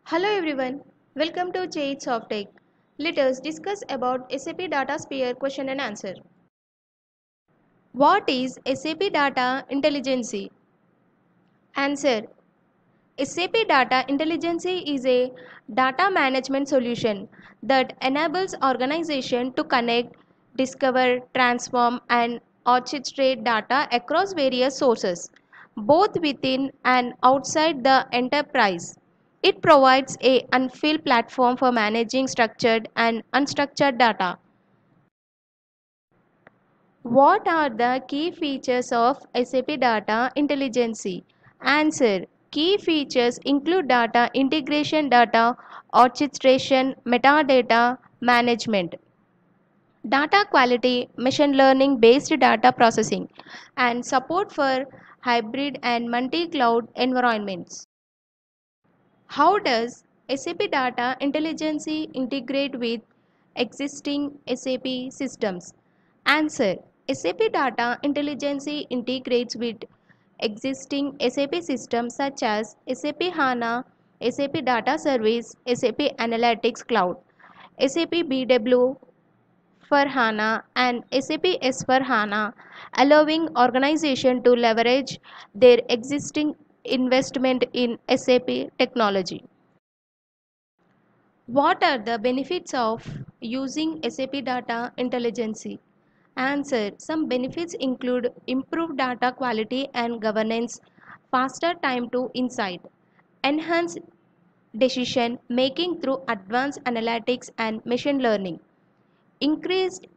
Hello everyone, welcome to SOFTECH. Let us discuss about SAP Datasphere question and answer. What is SAP Data Intelligence? Answer. SAP Data Intelligence is a data management solution that enables organizations to connect, discover, transform and orchestrate data across various sources, both within and outside the enterprise. It provides a unfilled platform for managing structured and unstructured data. What are the key features of SAP Data Intelligence? Answer. Key features include data integration, data orchestration, metadata management, data quality, machine learning based data processing, and support for hybrid and multi-cloud environments. How does SAP Data Intelligence integrate with existing SAP systems? Answer. SAP Data Intelligence integrates with existing SAP systems such as SAP HANA, SAP Data Service, SAP Analytics Cloud, SAP BW for HANA, and SAP S for HANA, allowing organizations to leverage their existing investment in SAP technology. What are the benefits of using SAP Data Intelligence? Answer. Some benefits include improved data quality and governance, faster time to insight, enhanced decision making through advanced analytics and machine learning, increased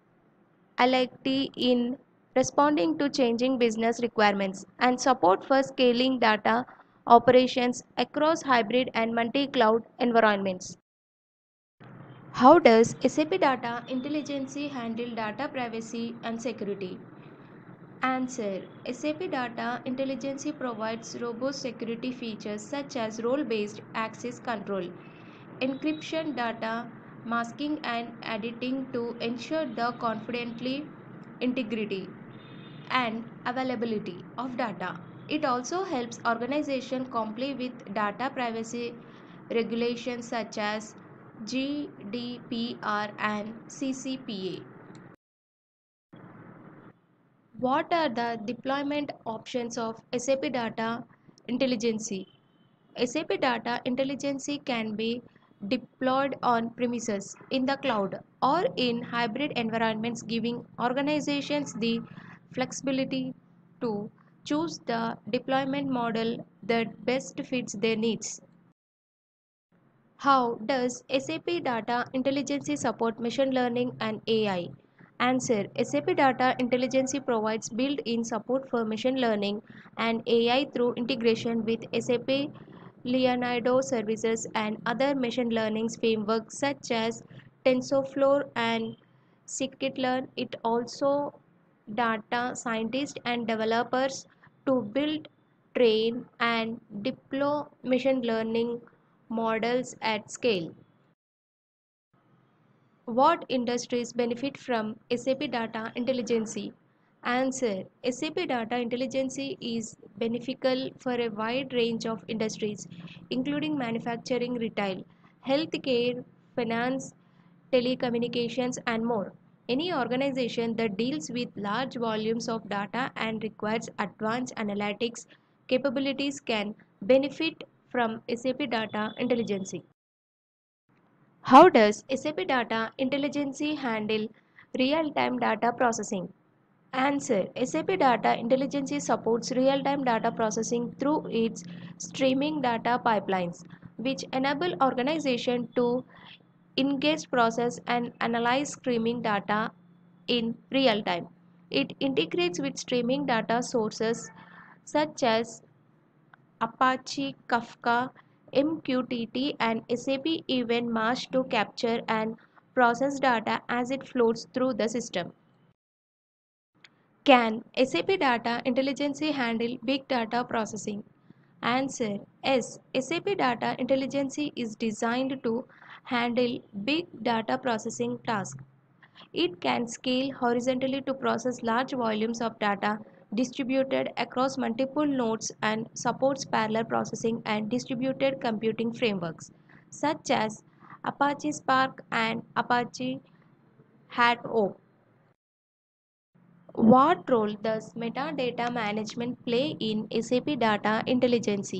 agility in responding to changing business requirements, and support for scaling data operations across hybrid and multi-cloud environments. How does SAP Data Intelligence handle data privacy and security? Answer. SAP Data Intelligence provides robust security features such as role-based access control, encryption, data masking and editing to ensure the confidentiality, integrity and availability of data. It also helps organizations comply with data privacy regulations such as GDPR and CCPA. What are the deployment options of SAP Data Intelligence? SAP Data Intelligence can be deployed on premises, in the cloud, or in hybrid environments, giving organizations the flexibility to choose the deployment model that best fits their needs. How does SAP Data Intelligence support machine learning and AI? Answer. SAP Data Intelligence provides built-in support for machine learning and AI through integration with SAP Leonardo services and other machine learning frameworks such as TensorFlow and scikit-learn. It also data scientists and developers to build, train, and deploy machine learning models at scale. What industries benefit from SAP Data Intelligence? Answer. SAP Data Intelligence is beneficial for a wide range of industries, including manufacturing, retail, healthcare, finance, telecommunications, and more. Any organization that deals with large volumes of data and requires advanced analytics capabilities can benefit from SAP Data Intelligence. How does SAP Data Intelligence handle real-time data processing? Answer. SAP Data Intelligence supports real-time data processing through its streaming data pipelines, which enable organizations to ingest, process, and analyze streaming data in real time. It integrates with streaming data sources such as Apache Kafka, MQTT, and SAP Event Mesh to capture and process data as it flows through the system. Can SAP Data Intelligence handle big data processing? Answer. Yes, SAP Data Intelligence is designed to handle big data processing tasks. It can scale horizontally to process large volumes of data distributed across multiple nodes and supports parallel processing and distributed computing frameworks. such as Apache Spark and Apache Hadoop. What role does metadata management play in SAP Data Intelligence?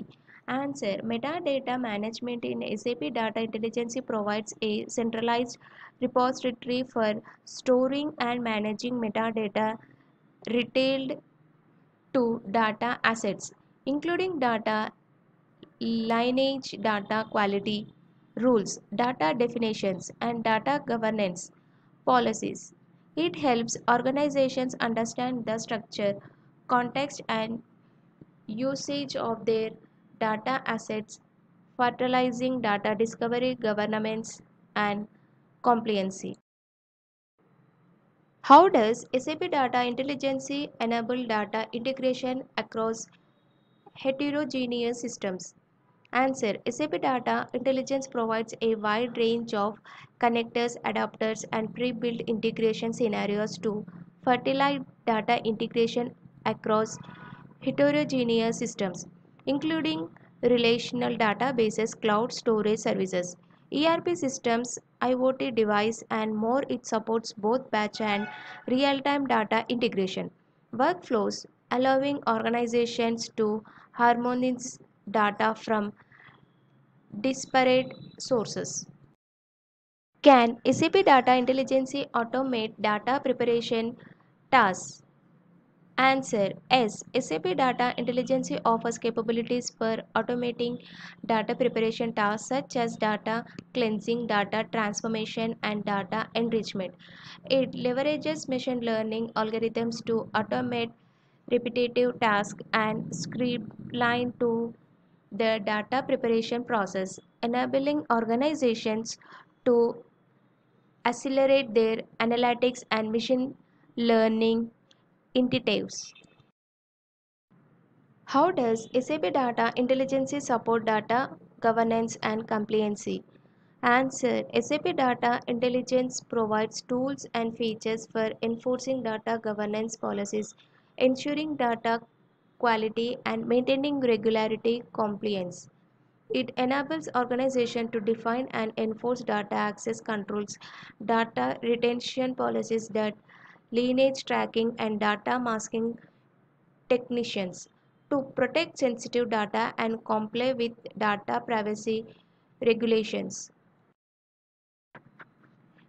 Answer. Metadata management in SAP Data Intelligence provides a centralized repository for storing and managing metadata retailed to data assets, including data lineage, data quality rules, data definitions, and data governance policies. It helps organizations understand the structure, context, and usage of their data assets, fertilizing data discovery, governance, and compliance. How does SAP Data Intelligence enable data integration across heterogeneous systems? Answer. SAP Data Intelligence provides a wide range of connectors, adapters, and pre-built integration scenarios to fertilize data integration across heterogeneous systems, including relational databases, cloud storage services, ERP systems, IoT device, and more. It supports both batch and real-time data integration workflows, allowing organizations to harmonize data from disparate sources. Can SAP Data Intelligence automate data preparation tasks? Answer. Yes. SAP Data Intelligence offers capabilities for automating data preparation tasks such as data cleansing, data transformation, and data enrichment. It leverages machine learning algorithms to automate repetitive tasks and streamline to the data preparation process, enabling organizations to accelerate their analytics and machine learning initiatives. How does SAP Data Intelligence support data governance and compliance? Answer. SAP Data Intelligence provides tools and features for enforcing data governance policies, ensuring data quality, and maintaining regularity compliance. It enables organizations to define and enforce data access controls, data retention policies, that lineage tracking, and data masking technicians to protect sensitive data and comply with data privacy regulations.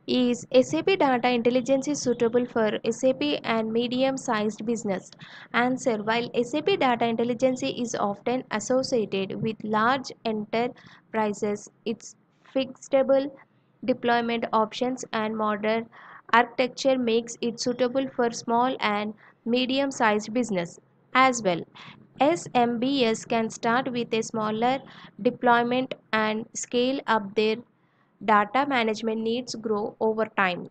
Is SAP Data Intelligence is suitable for SAP and medium-sized business? Answer. While SAP Data Intelligence is often associated with large enterprises, its flexible deployment options and modern architecture makes it suitable for small and medium-sized business as well. SMBs can start with a smaller deployment and scale up their data management needs grow over time.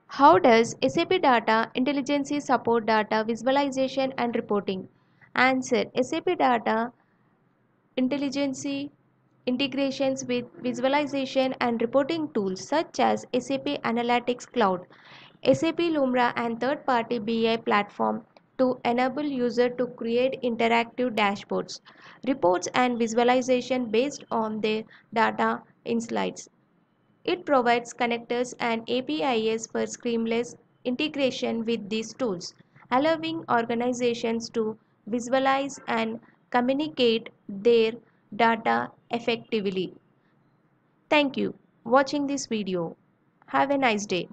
How does SAP Data Intelligence support data visualization and reporting? Answer. SAP Data Intelligence integrations with visualization and reporting tools such as SAP Analytics Cloud, SAP Lumira, and third-party BI platform to enable users to create interactive dashboards, reports, and visualization based on their data insights. It provides connectors and APIs for seamless integration with these tools, allowing organizations to visualize and communicate their data effectively. Thank you for watching this video. Have a nice day.